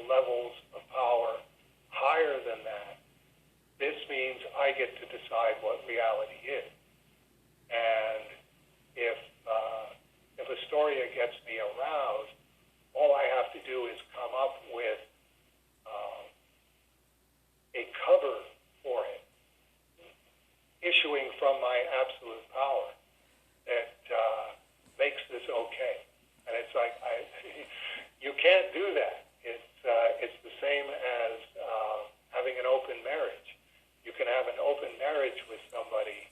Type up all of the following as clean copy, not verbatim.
levels of power higher than that, this means I get to decide what reality is. And if Astoria gets me aroused, all I have to do is come up with a cover for it, issuing from my absolute power that makes this okay. And it's like, you can't do that. It's the same as having an open marriage. You can have an open marriage with somebody,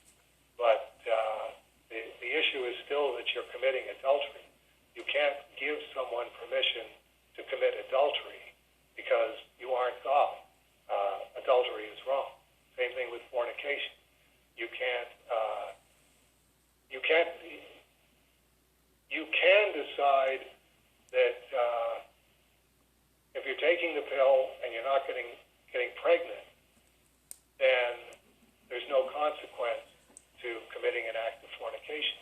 but the issue is still that you're committing adultery. You can't give someone permission to commit adultery because you aren't God. Adultery is wrong. Same thing with fornication. You can decide that if you're taking the pill and you're not getting pregnant, then there's no consequence to committing an act of fornication.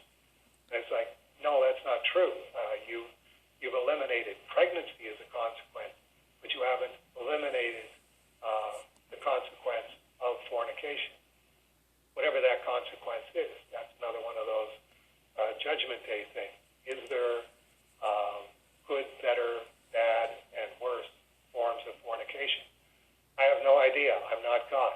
And it's like, no, that's not true. You've eliminated pregnancy as a consequence, but you haven't eliminated the consequence of fornication. Whatever that consequence is, that's another one of those Judgment Day things. Is there good, better, bad, and worse forms of fornication? I have no idea. I'm not God.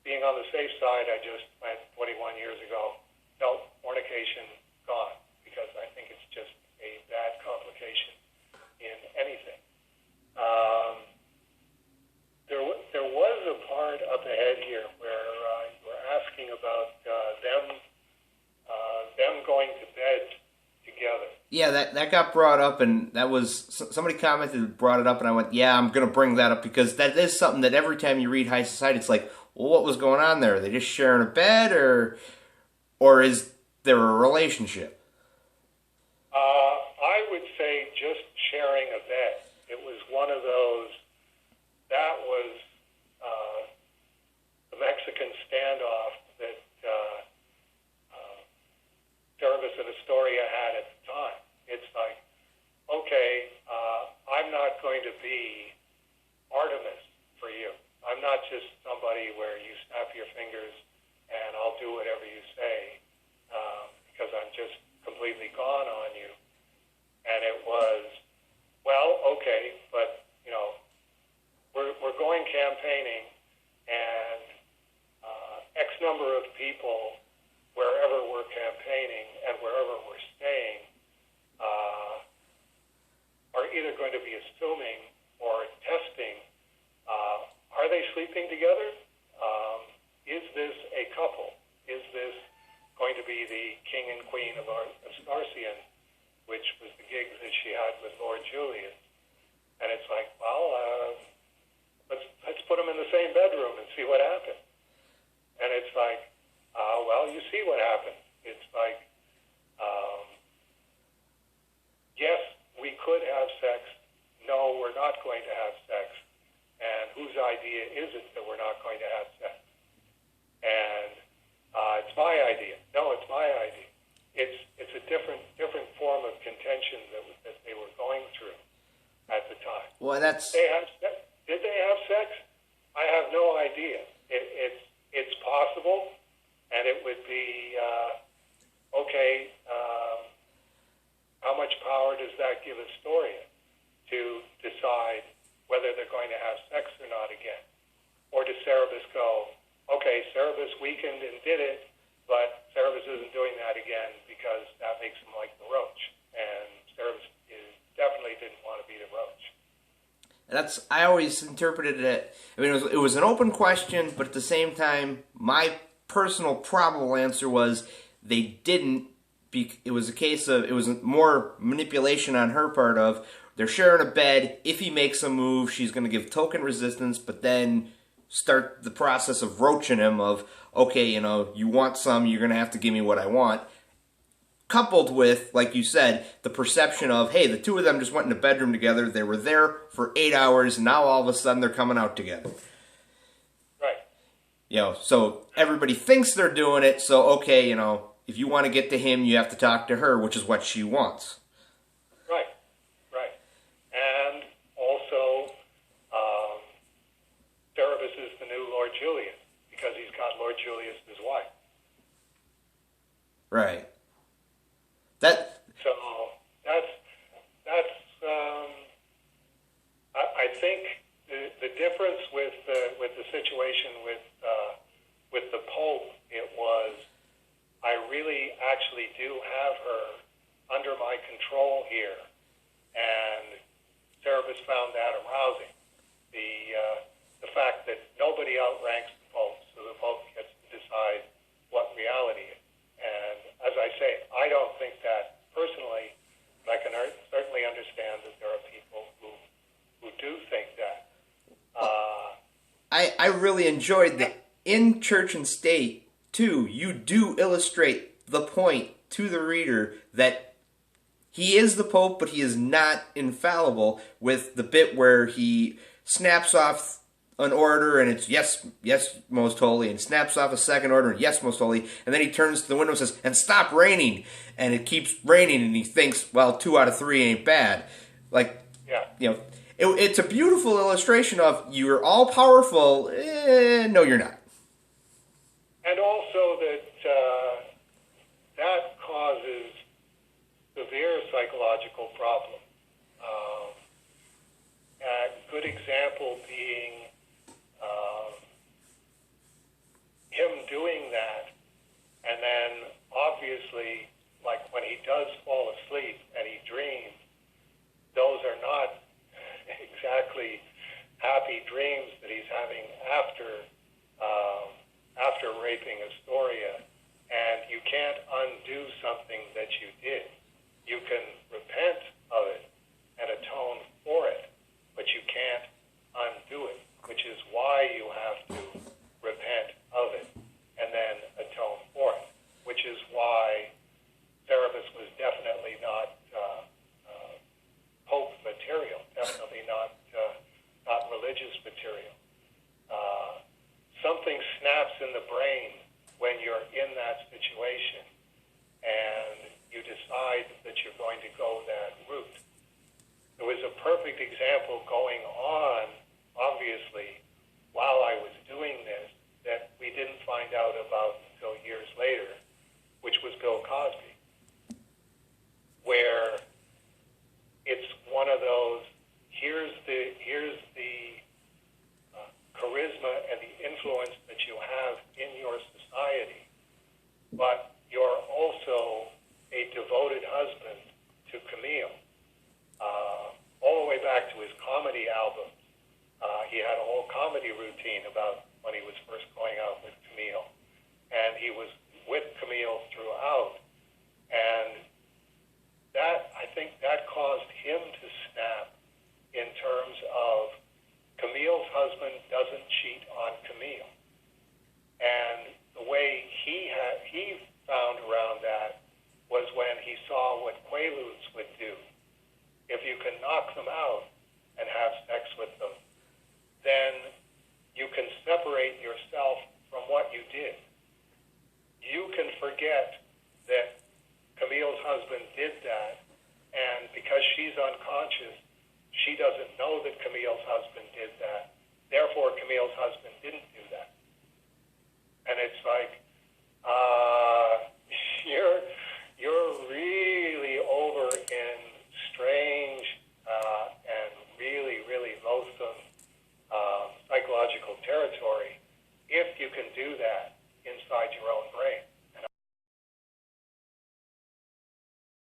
Being on the safe side, I just went 21 years ago. No, fornication, gone, because I think it's just a bad complication in anything. There was a part up ahead here where you were asking about them going to bed together. Yeah, that got brought up, and that was, somebody commented, brought it up, and I went, yeah, I'm going to bring that up, because that is something that every time you read High Society, it's like, well, what was going on there? Are they just sharing a bed, or is there a relationship? I would say just sharing a bed. It was one of those, that was the Mexican standoff that Cerebus and Astoria had at the time. It's like, okay, I'm not going to be Artemis for you. I'm not just somebody where you snap your fingers and I'll do whatever you say because I'm just completely gone on you. And it was, well, okay, but, you know, we're going campaigning, and X number of people, wherever we're campaigning and wherever we're staying, are either going to be assuming or testing, are they sleeping together? Is this a couple? Is this going to be the king and queen of Astarcian, which was the gig that she had with Lord Julius? And it's like, well, let's put them in the same bedroom and see what happens. And it's like, well, you see what happens. It's like, yes, we could have sex. No, we're not going to have sex. And whose idea is it that we're not going to have sex? And it's my idea. No, it's my idea. It's a different form of contention that they were going through at the time. Well, that's... Did they have sex? I have no idea. It's possible, and it would be, okay, how much power does that give Astoria to decide whether they're going to have sex or not again? Or does Cerebus go, okay, Cerebus weakened and did it, but Cerebus isn't doing that again because that makes him like the roach. And Cerebus definitely didn't want to be the roach. I always interpreted it, I mean, it was an open question, but at the same time, my personal probable answer was they didn't. It was a case of, it was more manipulation on her part of, they're sharing a bed, if he makes a move, she's going to give token resistance, but then start the process of roaching him of, okay, you know, you want some, you're going to have to give me what I want. Coupled with, like you said, the perception of, hey, the two of them just went in a bedroom together, they were there for 8 hours, and now all of a sudden they're coming out together. Right. You know, so everybody thinks they're doing it, so okay, you know, if you want to get to him, you have to talk to her, which is what she wants. Right, right. And Julius's wife. Right. That. So that's I think the difference with the situation with the Pope, it was, I really actually do have her under my control here, and Cerebus found that arousing. The fact that nobody outranks the Pope, so the Pope gets to decide what reality is. And as I say, I don't think that personally, but I can certainly understand that there are people who do think that. I really enjoyed that in Church and State, too, you do illustrate the point to the reader that he is the Pope, but he is not infallible, with the bit where he snaps off an order and it's yes, most holy, and snaps off a second order and yes, most holy, and then he turns to the window and says, and stop raining, and it keeps raining, and he thinks, well, 2 out of 3 ain't bad. Like, Yeah. you know, it's a beautiful illustration of you're all powerful. No, you're not. And also that that causes severe psychological problems. A good example being him doing that, and then obviously, like when he does fall asleep and he dreams, those are not exactly happy dreams that he's having after raping Astoria, and you can't undo something that you did. You can repent of it and atone for it, but you can't undo it, which is why you have to repent of it and then atone for it, which is why Cerebus was definitely not Pope material, definitely not religious material. Something snaps in the brain when you're in that situation and you decide that you're going to go that route. There was a perfect example going on, obviously, while I was doing this, that we didn't find out about until years later, which was Bill Cosby, where it's one of those, here's the charisma and the influence that you have in your society, but you're also a devoted husband to Camille. All the way back to his comedy albums, he had a whole comedy routine about when he was first going out with Camille, and he was with Camille throughout, and that, I think that caused him to snap in terms of Camille's husband doesn't cheat on Camille. And the way he found around that was when he saw what Quaaludes would do. If you can knock them out and have sex with them, then you can separate yourself from what you did. You can forget that Camille's husband did that, and because she's unconscious, she doesn't know that Camille's husband did that. Therefore, Camille's husband didn't do that. And it's like,